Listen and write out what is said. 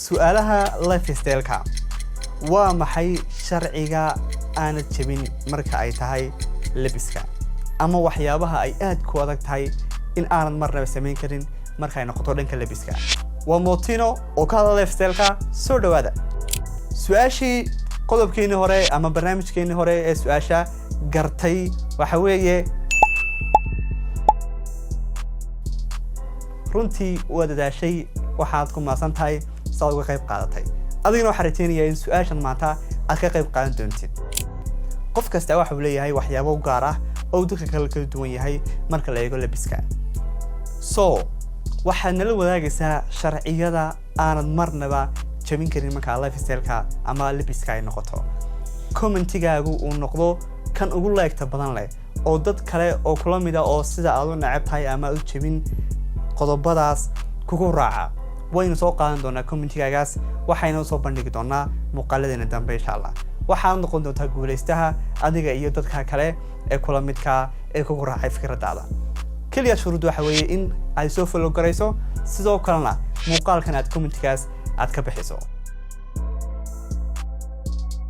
su'aalaha lifestyle-ka waa maxay sharciga aanad jabin marka ay tahay labiska ama waxyaabaha ay aad ku adag tahay in aanad marnaba samayn karin marka ay noqoto dhanka labiska waa Motino oo ka hadla lifestyle-ka soo dhawaada su'aashii qodobkeeni hore ama barnaamijkeeni hore ee su'aasha gartay waxa weeye runtii waa dadaashay waxaad ku maasan tahay saad uga qayb qaadatay adiguna waxaan rajaynayaa in su'aashan maanta aad ka qayb qaadan doontid qof kasta waxa uu leeyahay waxyaabo gaar ah oo dadka kale ka duwan yahay marka la eego labiska waxaad nala wadaagaysaa sharciyada aanad marnaba jabin karin marka lifestyle-ka ama labiska ay noqoto commentigaagu uu noqdo kan ugu leegta badan leh oo dad kale oo kula mid ah oo sida aad u nacab tahay ama u jabin qodobadaas kugu raaca waynu soo qaadan doonaa commentigaagaas waxayna soo bandhigi doonaa muuqaaladeena dambe insha Allah waxaad noqon doontaa guuleystaha adiga iyo dadka kale ee kula midka ee kugu raacay fikradaada kaliya shuruud waxa weeye in ay soo follow garayso sidoo kalena muuqaalkan aad commentigaas aad ka bixiso